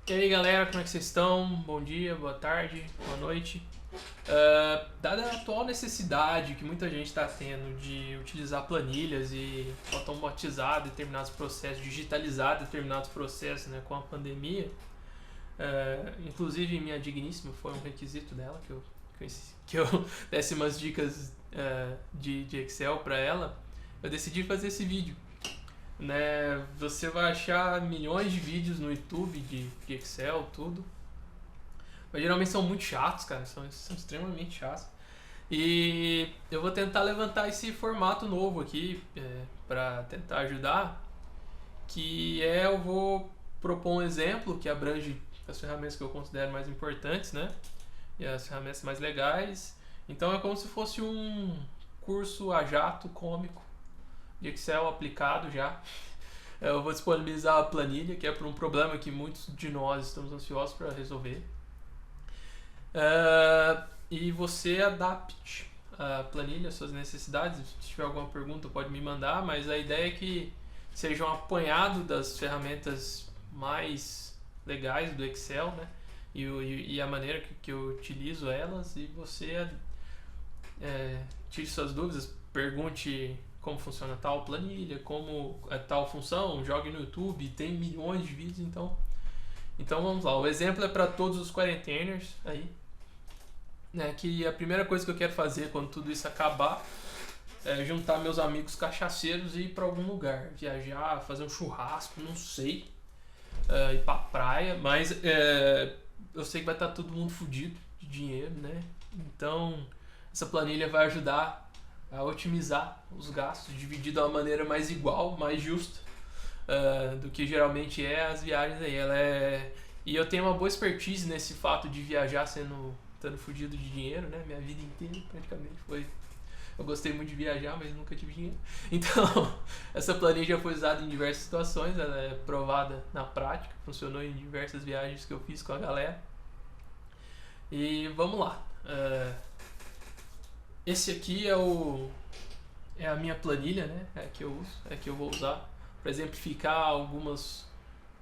E aí galera, como é que vocês estão? Bom dia, boa tarde, boa noite. Dada a atual necessidade que muita gente está tendo de utilizar planilhas e automatizar determinados processos, digitalizar determinados processos, né, com a pandemia, inclusive minha digníssima foi um requisito dela que eu desse umas dicas de Excel para ela. Eu decidi fazer esse vídeo, né? Você vai achar milhões de vídeos no YouTube de Excel, tudo. Mas geralmente são muito chatos, cara. São extremamente chatos. E eu vou tentar levantar esse formato novo aqui para tentar ajudar. Eu vou propor um exemplo que abrange as ferramentas que eu considero mais importantes, né? E as ferramentas mais legais. Então é como se fosse um curso a jato cômico de Excel aplicado já. Eu vou disponibilizar a planilha, que é por um problema que muitos de nós estamos ansiosos para resolver. E você adapte a planilha às suas necessidades. Se tiver alguma pergunta, pode me mandar, mas a ideia é que seja um apanhado das ferramentas mais legais do Excel, né? E a maneira que eu utilizo elas, e você tire suas dúvidas, pergunte como funciona tal planilha, como é tal função, jogue no YouTube, tem milhões de vídeos, então vamos lá. O exemplo é para todos os quarenteners aí, né, que a primeira coisa que eu quero fazer quando tudo isso acabar é juntar meus amigos cachaceiros e ir para algum lugar, viajar, fazer um churrasco, não sei, ir pra praia, mas eu sei que vai estar todo mundo fudido de dinheiro, né? Então essa planilha vai ajudar a otimizar os gastos, dividir de uma maneira mais igual, mais justa do que geralmente é as viagens aí. E eu tenho uma boa expertise nesse fato de viajar estando fudido de dinheiro, né? Minha vida inteira praticamente foi. Eu gostei muito de viajar, mas nunca tive dinheiro. Então, essa planilha já foi usada em diversas situações, ela é provada na prática, funcionou em diversas viagens que eu fiz com a galera. E vamos lá. Esse aqui é a minha planilha, né? É a que eu uso, é a que eu vou usar para exemplificar algumas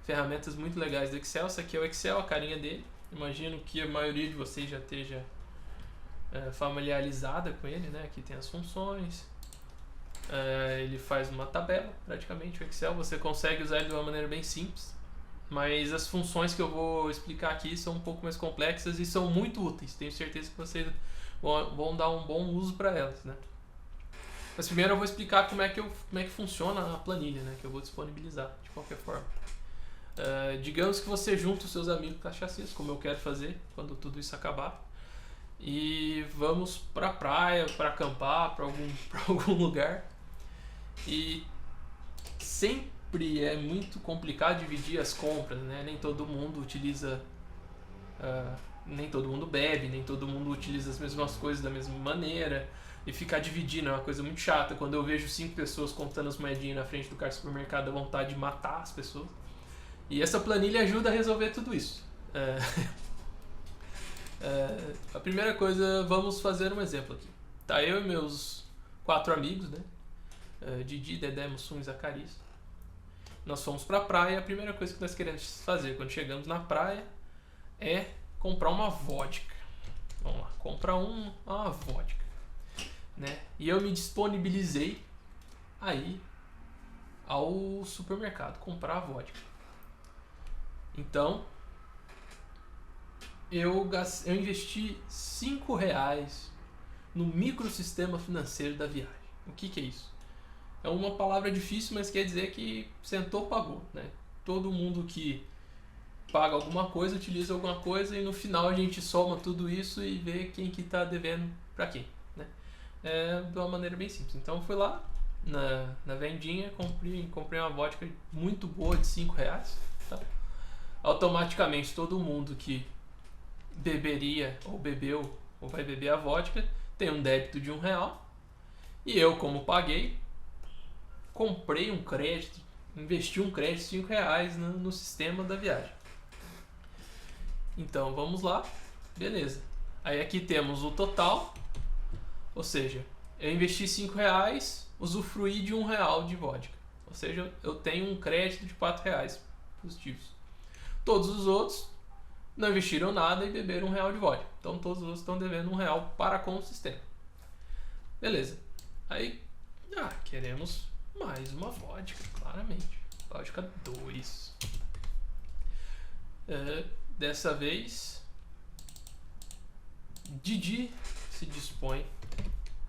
ferramentas muito legais do Excel. Esse aqui é o Excel, a carinha dele. Imagino que a maioria de vocês já esteja familiarizada com ele, né? Aqui tem as funções. Ele faz uma tabela, praticamente, o Excel. Você consegue usar ele de uma maneira bem simples. Mas as funções que eu vou explicar aqui são um pouco mais complexas e são muito úteis. Tenho certeza que vocês vão dar um bom uso para elas, né? Mas primeiro eu vou explicar como é que funciona a planilha, né? Que eu vou disponibilizar de qualquer forma. Digamos que você junta os seus amigos cachaceiros, como eu quero fazer quando tudo isso acabar, e vamos pra praia, pra acampar, pra algum lugar. E sempre é muito complicado dividir as compras, né? Nem todo mundo utiliza, nem todo mundo bebe, nem todo mundo utiliza as mesmas coisas da mesma maneira. E ficar dividindo é uma coisa muito chata. Quando eu vejo 5 pessoas contando as moedinhas na frente do carro do supermercado, dá vontade de matar as pessoas. E essa planilha ajuda a resolver tudo isso. A primeira coisa, vamos fazer um exemplo aqui. Tá eu e meus 4 amigos, né? Didi, Dedé, Mussum e Zacarias. Nós fomos pra praia. A primeira coisa que nós queremos fazer quando chegamos na praia é comprar uma vodka. Vamos lá, comprar uma vodka, né? E eu me disponibilizei aí ao supermercado comprar a vodka. Então eu investi R$ 5 no microsistema financeiro da viagem. O que é isso? É uma palavra difícil, mas quer dizer que sentou, pagou, né? Todo mundo que paga alguma coisa, utiliza alguma coisa, e no final a gente soma tudo isso e vê quem que tá devendo pra quem, né? De uma maneira bem simples. Então eu fui lá na vendinha, comprei uma vodka muito boa de R$ 5, tá? Automaticamente todo mundo que beberia ou bebeu ou vai beber a vodka tem um débito de R$ 1. E eu, como paguei, comprei um crédito, investi um crédito de R$ 5 no sistema da viagem. Então vamos lá, beleza. Aí aqui temos o total, ou seja, eu investi R$ 5, usufruí de R$ 1 de vodka. Ou seja, eu tenho um crédito de R$ 4 positivos. Todos os outros não investiram nada e beberam R$1 de vodka. Então todos os outros estão devendo R$1 para com o sistema. Beleza. Aí, queremos mais uma vodka, claramente. Vodka 2. Dessa vez, Didi se dispõe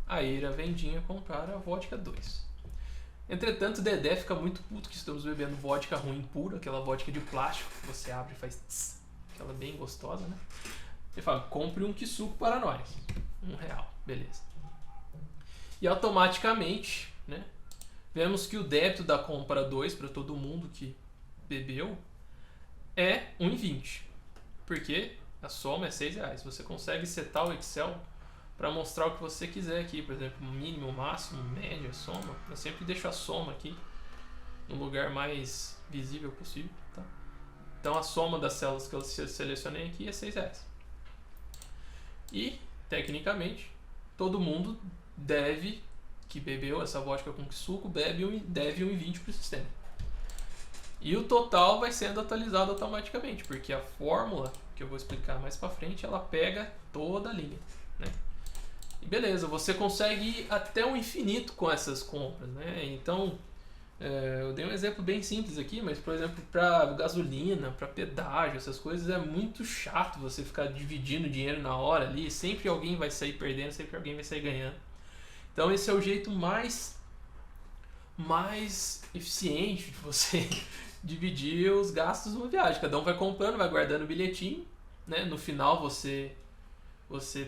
a ir à vendinha comprar a vodka 2. Entretanto, Dedé fica muito puto que estamos bebendo vodka ruim pura, aquela vodka de plástico que você abre e faz tss, aquela bem gostosa, né? Ele fala, compre um Kisuko para nós. R$1, beleza. E automaticamente, né, vemos que o débito da compra 2 para todo mundo que bebeu é R$1,20. Porque a soma é R$6. Você consegue setar o Excel para mostrar o que você quiser aqui, por exemplo, mínimo, máximo, média, soma. Eu sempre deixo a soma aqui no lugar mais visível possível, tá? Então a soma das células que eu selecionei aqui é R$6. E, tecnicamente, todo mundo que bebeu essa vodka com Kisuko, deve R$1,20 para o sistema. E o total vai sendo atualizado automaticamente, porque a fórmula, que eu vou explicar mais para frente, ela pega toda a linha, né? E beleza, você consegue ir até o infinito com essas compras, né? Então, eu dei um exemplo bem simples aqui, mas, por exemplo, para gasolina, para pedágio, essas coisas, é muito chato você ficar dividindo dinheiro na hora ali, sempre alguém vai sair perdendo, sempre alguém vai sair ganhando. Então, esse é o jeito mais eficiente de você dividir os gastos numa viagem. Cada um vai comprando, vai guardando o bilhetinho, né? No final você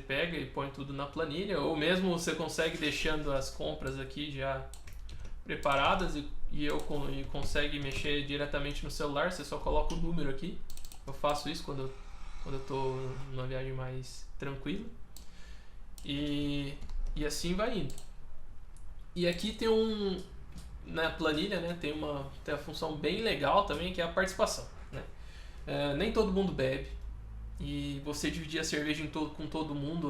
pega e põe tudo na planilha, ou mesmo você consegue deixando as compras aqui já preparadas e consegue mexer diretamente no celular, você só coloca o número aqui. Eu faço isso quando eu tô numa viagem mais tranquila. E assim vai indo. E aqui tem na planilha, né, tem a função bem legal também, que é a participação, né? Nem todo mundo bebe, e você dividir a cerveja com todo mundo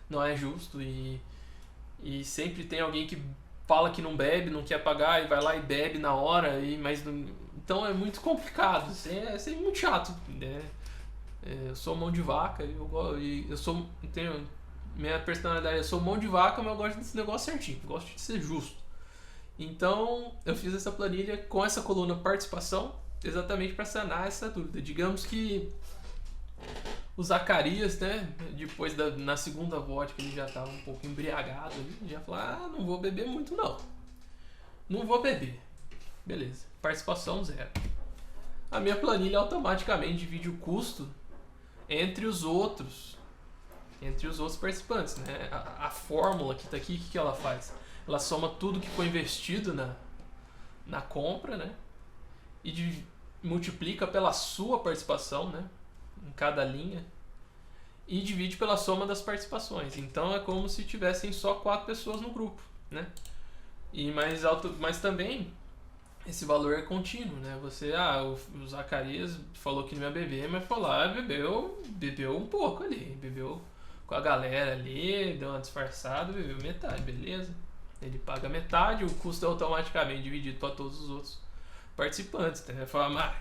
não é justo, e sempre tem alguém que fala que não bebe, não quer pagar e vai lá e bebe na hora, então é muito complicado, é muito chato, né? Eu sou mão de vaca, tenho minha personalidade, eu sou mão de vaca, mas eu gosto desse negócio certinho, eu gosto de ser justo. Então eu fiz essa planilha com essa coluna participação, exatamente para sanar essa dúvida. Digamos que o Zacarias, né, depois na segunda vodka ele já estava um pouco embriagado, ele já falou, não vou beber muito não vou beber, beleza, participação 0. A minha planilha automaticamente divide o custo entre os outros participantes, né? A fórmula que está aqui, o que ela faz? Ela soma tudo que foi investido na compra, né? E multiplica pela sua participação, né, em cada linha, e divide pela soma das participações. Então é como se tivessem só 4 pessoas no grupo, né? Mas também esse valor é contínuo, né? O Zacarias falou que não ia beber, mas foi lá, bebeu um pouco ali, bebeu com a galera ali, deu uma disfarçada, bebeu metade, beleza? Ele paga metade, o custo é automaticamente dividido para todos os outros participantes. Ele fala,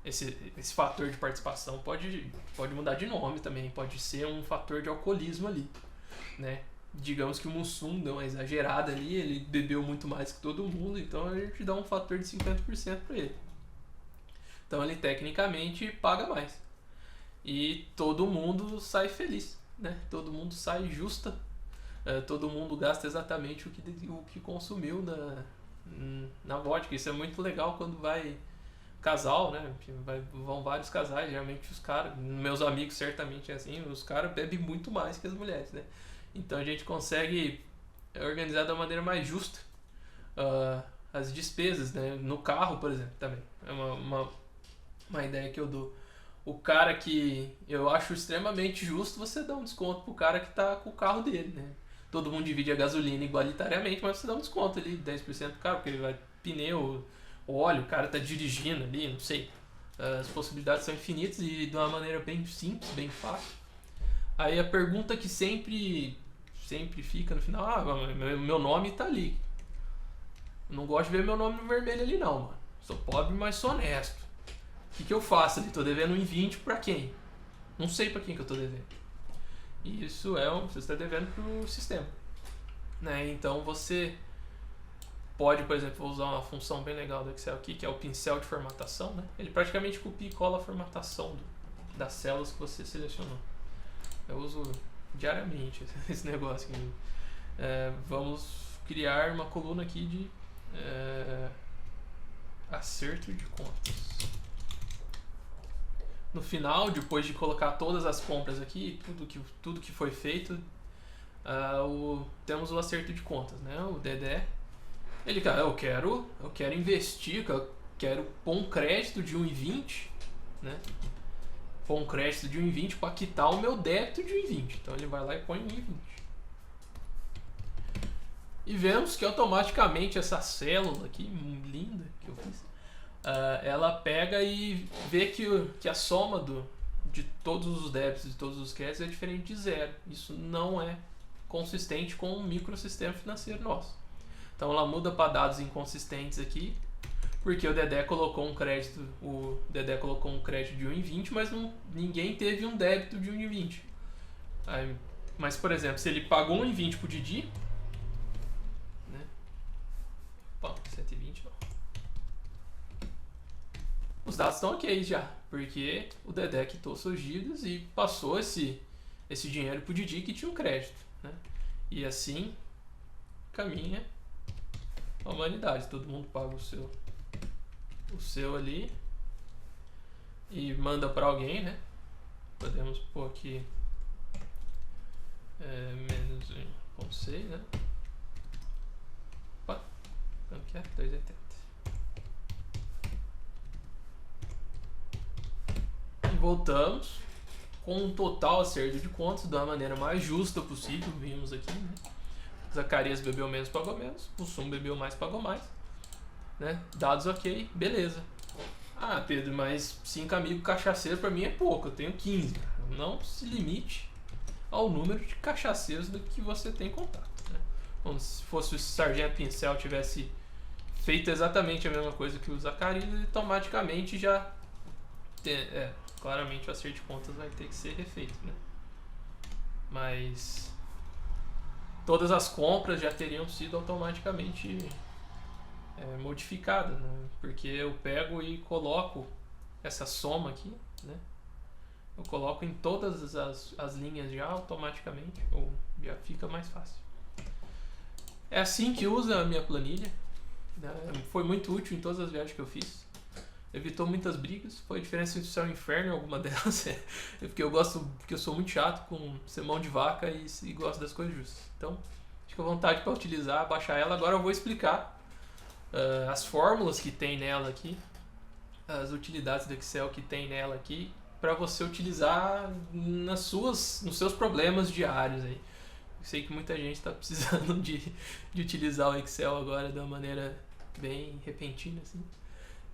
esse fator de participação pode mudar de nome também, pode ser um fator de alcoolismo ali, né? Digamos que o Mussum deu uma exagerada ali, ele bebeu muito mais que todo mundo, então a gente dá um fator de 50% para ele. Então ele tecnicamente paga mais. E todo mundo sai feliz, né? Todo mundo sai justa. Todo mundo gasta exatamente o que consumiu na vodka. Isso é muito legal quando vai casal, né? Vão vários casais, geralmente os caras, meus amigos certamente é assim, os caras bebem muito mais que as mulheres, né? Então a gente consegue organizar da maneira mais justa as despesas, né? No carro, por exemplo, também. É uma ideia que eu dou. O cara que eu acho extremamente justo, você dá um desconto pro cara que tá com o carro dele, né? Todo mundo divide a gasolina igualitariamente, mas você dá um desconto ali, 10% pro cara, porque ele vai pneu, óleo, o cara tá dirigindo ali, não sei. As possibilidades são infinitas e de uma maneira bem simples, bem fácil. Aí a pergunta que sempre fica no final, meu nome tá ali. Eu não gosto de ver meu nome no vermelho ali não, mano. Sou pobre, mas sou honesto. O que eu faço ali? Tô devendo 1,20 para quem? Não sei para quem que eu tô devendo. E isso você está devendo pro sistema, né? Então você pode, por exemplo, usar uma função bem legal do Excel aqui, que é o pincel de formatação, né? Ele praticamente copia e cola a formatação das células que você selecionou. Eu uso diariamente esse negócio aqui. Vamos criar uma coluna aqui de acerto de contas. No final, depois de colocar todas as compras aqui, tudo que foi feito, temos o acerto de contas, né? O Dedé, ele, cara, eu quero investir, eu quero pôr um crédito de 1,20, né? Pôr um crédito de 1,20 para quitar o meu débito de 1,20. Então ele vai lá e põe 1,20. E vemos que automaticamente essa célula aqui, linda, que eu fiz, ela pega e vê que a soma de todos os débitos e todos os créditos é diferente de zero. Isso não é consistente com um microsistema financeiro nosso. Então ela muda para dados inconsistentes aqui, porque o Dedé colocou um crédito de 1,20, mas ninguém teve um débito de 1,20. Mas, por exemplo, se ele pagou 1,20 pro Didi, né? Bom, 120 não. Os dados estão ok já, porque o Dedé quitou suas dívidas e passou esse dinheiro pro Didi que tinha um crédito, né? E assim caminha a humanidade. Todo mundo paga o seu ali e manda para alguém, né? Podemos pôr aqui menos 1,6, né? Opa, quanto que é? 2,80. E voltamos com um total acerto de contas da maneira mais justa possível. Vimos aqui, né? Zacarias bebeu menos, pagou menos. O Sum bebeu mais, pagou mais, né? Dados ok, beleza. Ah, Pedro, mas 5 amigos cachaceiros pra mim é pouco, eu tenho 15. Não se limite ao número de cachaceiros do que você tem contato, né? Como se fosse o Sargento Pincel tivesse feito exatamente a mesma coisa que o Zacarias, automaticamente já claramente o acerto de contas vai ter que ser refeito, né? Mas todas as compras já teriam sido automaticamente modificadas, né? Porque eu pego e coloco essa soma aqui, né? Eu coloco em todas as linhas já automaticamente, ou já fica mais fácil. É assim que usa a minha planilha, né? Foi muito útil em todas as viagens que eu fiz. Evitou muitas brigas. Foi a diferença entre o céu e o inferno, alguma delas. Porque eu sou muito chato com ser mão de vaca e gosto das coisas justas. Então, fica à vontade para utilizar, baixar ela. Agora eu vou explicar as fórmulas que tem nela aqui, as utilidades do Excel que tem nela aqui, para você utilizar nos seus problemas diários aí. Eu sei que muita gente está precisando de utilizar o Excel agora de uma maneira bem repentina, assim.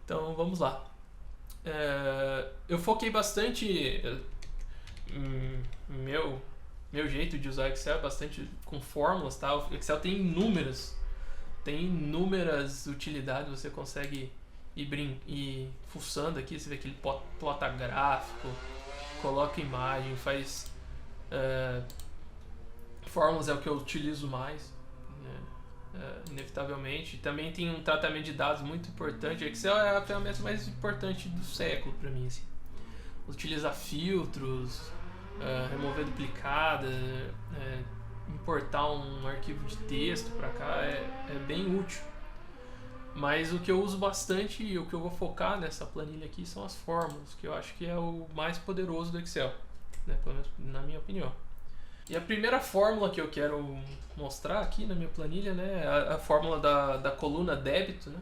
Então vamos lá. Eu foquei bastante meu jeito de usar o Excel é bastante com fórmulas, tá? O Excel tem inúmeras utilidades. Você consegue ir fuçando aqui, você vê que ele plota gráfico, coloca imagem, faz fórmulas, é o que eu utilizo mais, né? Inevitavelmente. Também tem um tratamento de dados muito importante. O Excel é a ferramenta mais importante do século para mim, assim. Utilizar filtros, remover duplicada, importar um arquivo de texto para cá é bem útil. Mas o que eu uso bastante e o que eu vou focar nessa planilha aqui são as fórmulas, que eu acho que é o mais poderoso do Excel, né? Pelo menos na minha opinião. E a primeira fórmula que eu quero mostrar aqui na minha planilha, né, é a fórmula da coluna débito, né,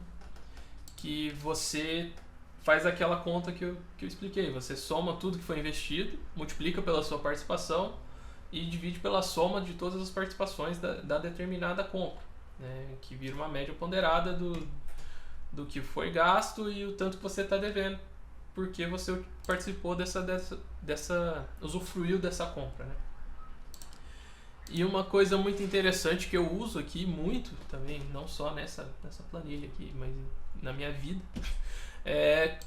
que você faz aquela conta que eu expliquei. Você soma tudo que foi investido, multiplica pela sua participação e divide pela soma de todas as participações da determinada compra, né, que vira uma média ponderada do que foi gasto e o tanto que você está devendo, porque você participou usufruiu dessa compra, né? E uma coisa muito interessante que eu uso aqui muito também, não só nessa planilha aqui, mas na minha vida, é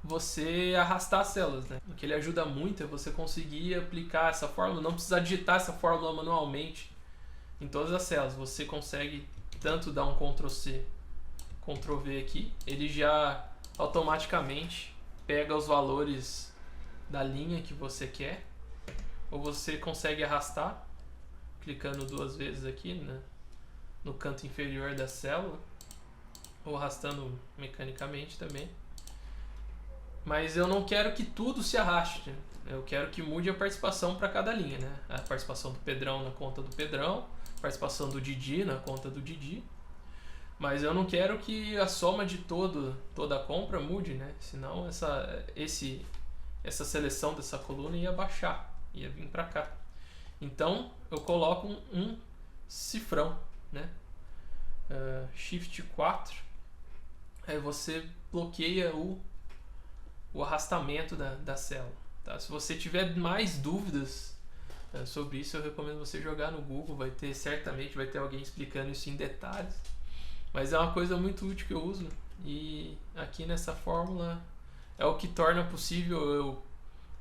você arrastar as células, né? O que ele ajuda muito é você conseguir aplicar essa fórmula, não precisar digitar essa fórmula manualmente em todas as células. Você consegue tanto dar um Ctrl C, Ctrl V aqui, ele já automaticamente pega os valores da linha que você quer, ou você consegue arrastar, clicando 2 vezes aqui, né, no canto inferior da célula, ou arrastando mecanicamente também. Mas eu não quero que tudo se arraste, né? Eu quero que mude a participação para cada linha, né? A participação do Pedrão na conta do Pedrão, a participação do Didi na conta do Didi. Mas eu não quero que a soma de toda a compra mude, né? Senão essa seleção dessa coluna ia baixar, ia vir para cá. Então eu coloco um cifrão, né? Shift 4, aí você bloqueia o arrastamento da célula. Tá? Se você tiver mais dúvidas sobre isso, eu recomendo você jogar no Google, certamente vai ter alguém explicando isso em detalhes. Mas é uma coisa muito útil que eu uso, e aqui nessa fórmula é o que torna possível eu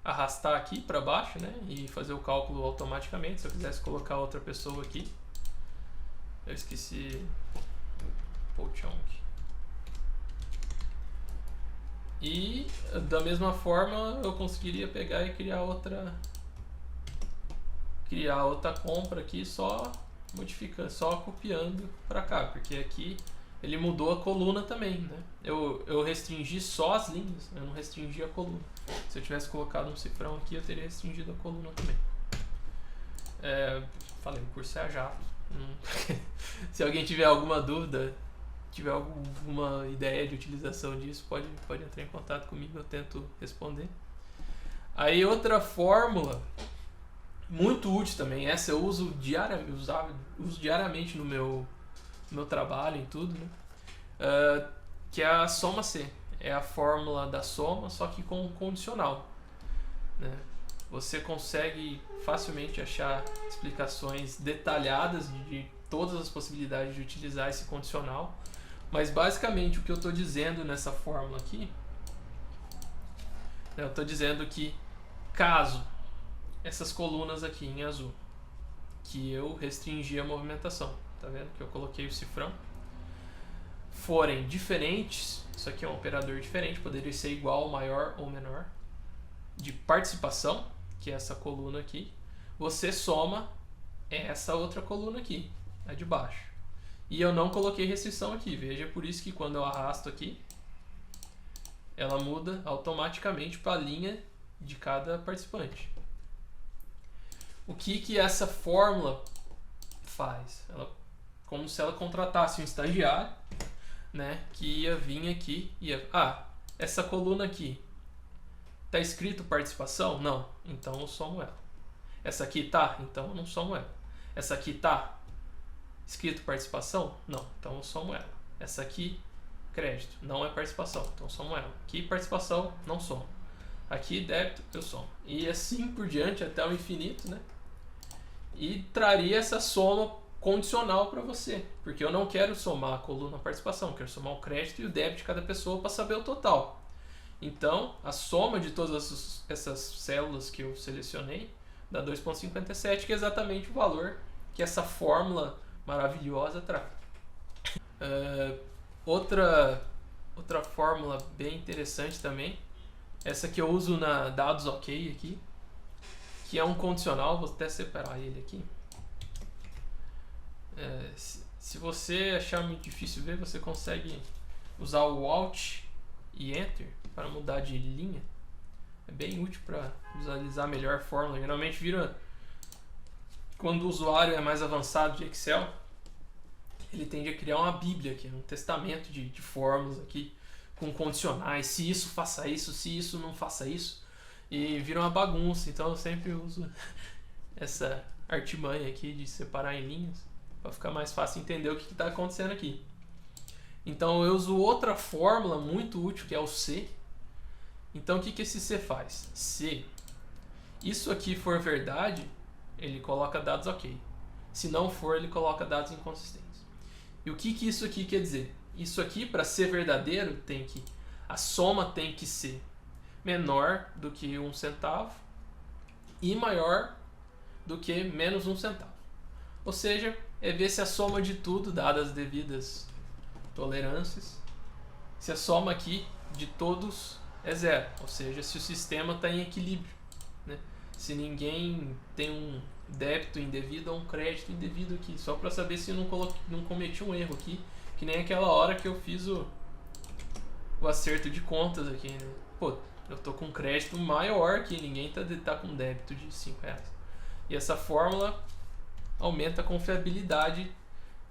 arrastar aqui para baixo, né, e fazer o cálculo automaticamente. Se eu quisesse colocar outra pessoa aqui, eu esqueci Pochonk. E da mesma forma eu conseguiria pegar e criar outra compra aqui, só modificando, só copiando para cá, porque aqui ele mudou a coluna também, né? Eu restringi só as linhas, eu não restringi a coluna. Se eu tivesse colocado um cifrão aqui, eu teria restringido a coluna também. Falei, o curso é a jato. Se alguém tiver alguma dúvida, tiver alguma ideia de utilização disso, pode entrar em contato comigo, eu tento responder. Aí outra fórmula muito útil também, essa eu uso diariamente no meu trabalho, em tudo, né? Que é a soma C. É a fórmula da soma, só que com condicional, né? Você consegue facilmente achar explicações detalhadas de todas as possibilidades de utilizar esse condicional. Mas basicamente o que eu estou dizendo nessa fórmula aqui, eu estou dizendo que caso essas colunas aqui em azul, que eu restringi a movimentação, tá vendo que eu coloquei o cifrão, forem diferentes, isso aqui é um operador diferente, poderia ser igual, maior ou menor, de participação, que é essa coluna aqui, você soma essa outra coluna aqui, a de baixo. E eu não coloquei restrição aqui, veja, por isso que quando eu arrasto aqui, ela muda automaticamente para a linha de cada participante. O que essa fórmula faz? Como se ela contratasse um estagiário, né, que ia vir aqui e essa coluna aqui tá escrito participação? Não, então eu somo ela. Essa aqui tá? Então eu não somo ela. Essa aqui tá escrito participação? Não, então eu somo ela. Essa aqui, crédito, não é participação, então eu somo ela. Aqui, participação, não somo. Aqui, débito, eu somo. E assim por diante até o infinito, né? E traria essa soma condicional para você, porque eu não quero somar a coluna participação, eu quero somar o crédito e o débito de cada pessoa para saber o total. Então, a soma de todas essas células que eu selecionei dá 2,57, que é exatamente o valor que essa fórmula maravilhosa traz. Outra fórmula bem interessante também, essa que eu uso na dados OK aqui, que é um condicional, vou até separar ele aqui. Se você achar muito difícil ver, você consegue usar o Alt e Enter para mudar de linha. É bem útil para visualizar melhor a fórmula. Geralmente quando o usuário é mais avançado de Excel, ele tende a criar uma bíblia aqui, um testamento de fórmulas aqui, com condicionais, se isso faça isso, se isso não faça isso, e vira uma bagunça. Então eu sempre uso essa artimanha aqui de separar em linhas, para ficar mais fácil entender o que está acontecendo aqui. Então eu uso outra fórmula muito útil, que é o C. Então o que esse C faz? Se isso aqui for verdade, ele coloca dados OK. Se não for, ele coloca dados inconsistentes. E o que isso aqui quer dizer? Isso aqui, para ser verdadeiro, tem que A soma tem que ser menor do que 1 centavo e maior do que menos 1 centavo. Ou seja, é ver se a soma de tudo, dadas as devidas tolerâncias, se a soma aqui de todos é zero. Ou seja, se o sistema está em equilíbrio, né? Se ninguém tem um débito indevido ou um crédito indevido aqui. Só para saber se eu não cometi um erro aqui, que nem aquela hora que eu fiz o acerto de contas aqui, né? Pô, eu tô com crédito maior que ninguém tá com débito de R$5. E essa fórmula aumenta a confiabilidade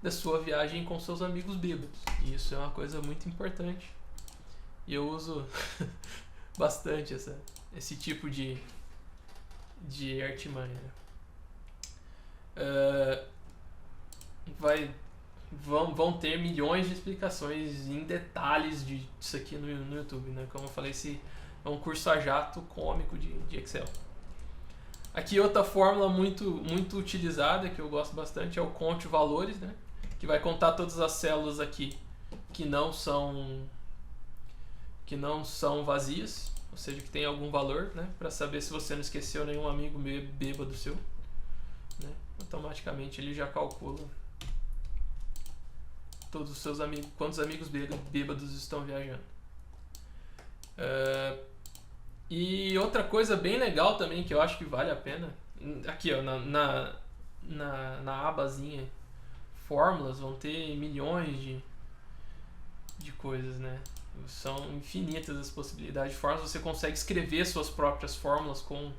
da sua viagem com seus amigos bêbados. E isso é uma coisa muito importante. E eu uso bastante esse tipo de artimanha. Vão ter milhões de explicações em detalhes disso aqui no YouTube, né? Como eu falei, esse é um curso a jato cômico de Excel. Aqui outra fórmula muito utilizada, que eu gosto bastante, é o conte valores, né? Que vai contar todas as células aqui que não são vazias, ou seja, que tem algum valor, né? Para saber se você não esqueceu nenhum amigo bêbado seu, né? Automaticamente ele já calcula todos os seus amigos, quantos amigos bêbados estão viajando. E outra coisa bem legal também que eu acho que vale a pena, aqui ó, na abazinha fórmulas vão ter milhões de coisas, né? São infinitas as possibilidades de fórmulas. Você consegue escrever suas próprias fórmulas com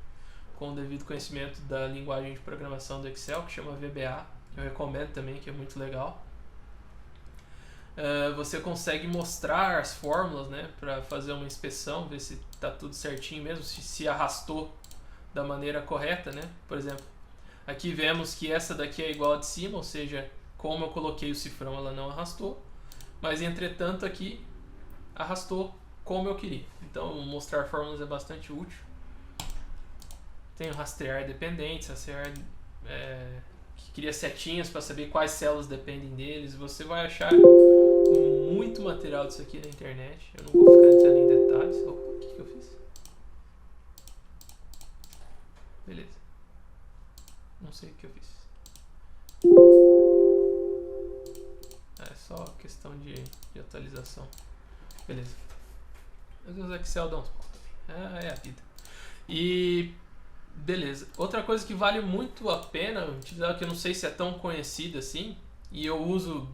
o devido conhecimento da linguagem de programação do Excel, que chama VBA. Eu recomendo também, que é muito legal. Você consegue mostrar as fórmulas, né, para fazer uma inspeção, ver se está tudo certinho mesmo, se arrastou da maneira correta, né? Por exemplo, aqui vemos que essa daqui é igual a de cima, ou seja, como eu coloquei o cifrão, ela não arrastou, mas entretanto aqui arrastou como eu queria. Então mostrar fórmulas é bastante útil. Tem o rastrear dependentes, rastrear que cria setinhas para saber quais células dependem deles. Você vai achar muito material disso aqui na internet. Eu não vou ficar entrando em detalhes. Opa, o que eu fiz? Beleza. Não sei o que eu fiz. É só questão de atualização. Beleza. Às vezes o Excel dá uns pontos também. É a vida. E beleza. Outra coisa que vale muito a pena utilizar, que eu não sei se é tão conhecida assim, e eu uso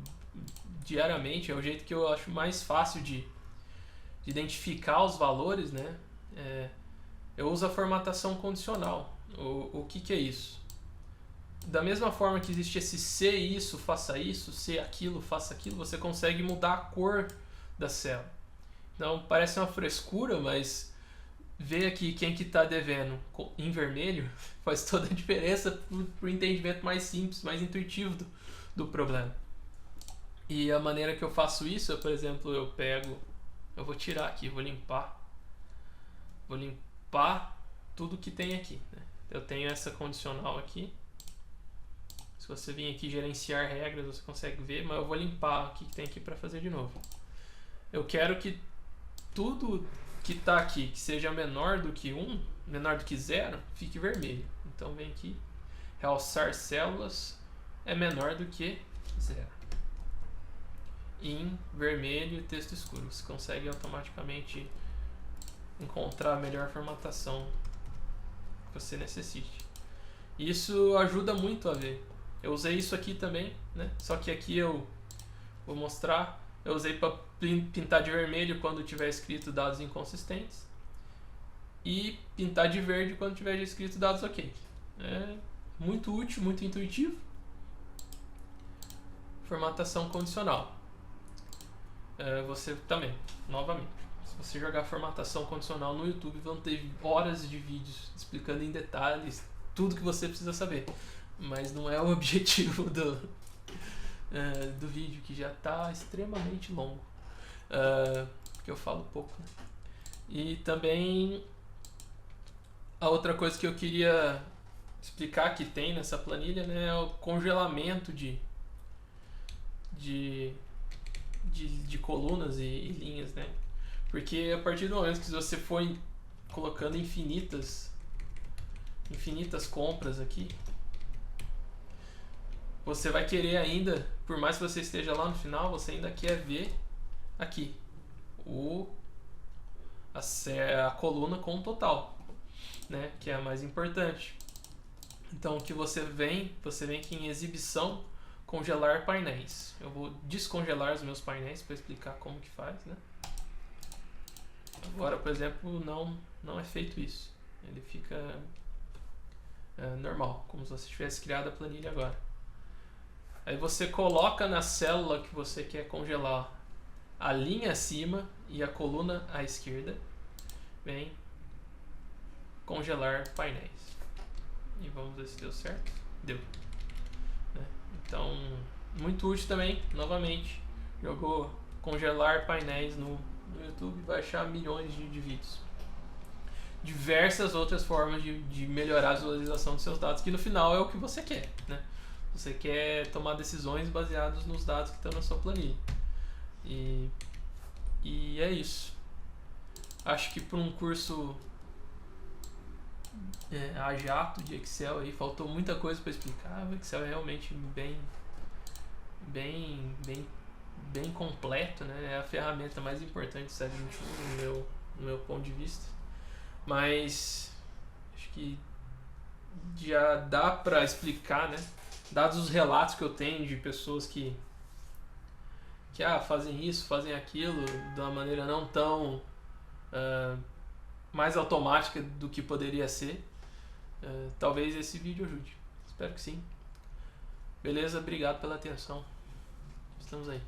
diariamente, é o jeito que eu acho mais fácil de identificar os valores, né? Eu uso a formatação condicional. O que é isso? Da mesma forma que existe esse se isso, faça isso, se aquilo, faça aquilo, você consegue mudar a cor da célula. Então parece uma frescura, mas ver aqui quem que está devendo em vermelho faz toda a diferença para o entendimento mais simples, mais intuitivo do problema. E a maneira que eu faço isso é, por exemplo, eu vou tirar aqui, vou limpar tudo que tem aqui, né? Eu tenho essa condicional aqui. Se você vir aqui gerenciar regras, você consegue ver, mas eu vou limpar o que tem aqui para fazer de novo. Eu quero que tudo que está aqui, que seja menor do que 1, menor do que 0, fique vermelho. Então vem aqui, realçar células é menor do que 0. Em vermelho e texto escuro. Você consegue automaticamente encontrar a melhor formatação que você necessite. Isso ajuda muito a ver. Eu usei isso aqui também, né? Só que aqui eu vou mostrar. Eu usei para pintar de vermelho quando tiver escrito dados inconsistentes e pintar de verde quando tiver escrito dados ok. É muito útil, muito intuitivo. Formatação condicional. Você também, novamente, se você jogar formatação condicional no YouTube, vão ter horas de vídeos explicando em detalhes tudo que você precisa saber. Mas não é o objetivo do vídeo, que já está extremamente longo. Porque eu falo pouco, né? E também a outra coisa que eu queria explicar que tem nessa planilha, né, é o congelamento de colunas e linhas, né? Porque a partir do momento que você for colocando infinitas compras aqui, você vai querer ainda, por mais que você esteja lá no final, você ainda quer ver aqui a coluna com o total, né? Que é a mais importante. Então, o que você vem aqui em exibição, congelar painéis. Eu vou descongelar os meus painéis para explicar como que faz, né? Agora, por exemplo, não é feito isso. Ele fica normal, como se você tivesse criado a planilha agora. Aí você coloca na célula que você quer congelar a linha acima e a coluna à esquerda. Vem congelar painéis. E vamos ver se deu certo. Deu. Né? Então, muito útil também, novamente. Jogou congelar painéis no YouTube e vai achar milhões de vídeos. Diversas outras formas de melhorar a visualização dos seus dados, que no final é o que você quer, né? Você quer tomar decisões baseadas nos dados que estão na sua planilha. E é isso. Acho que para um curso a jato de Excel aí faltou muita coisa para explicar. O Excel é realmente bem completo, né? É a ferramenta mais importante do século XXI no meu ponto de vista. Mas acho que já dá para explicar, né? Dados os relatos que eu tenho de pessoas que fazem isso, fazem aquilo de uma maneira não tão mais automática do que poderia ser. Talvez esse vídeo ajude. Espero que sim. Beleza? Obrigado pela atenção. Estamos aí.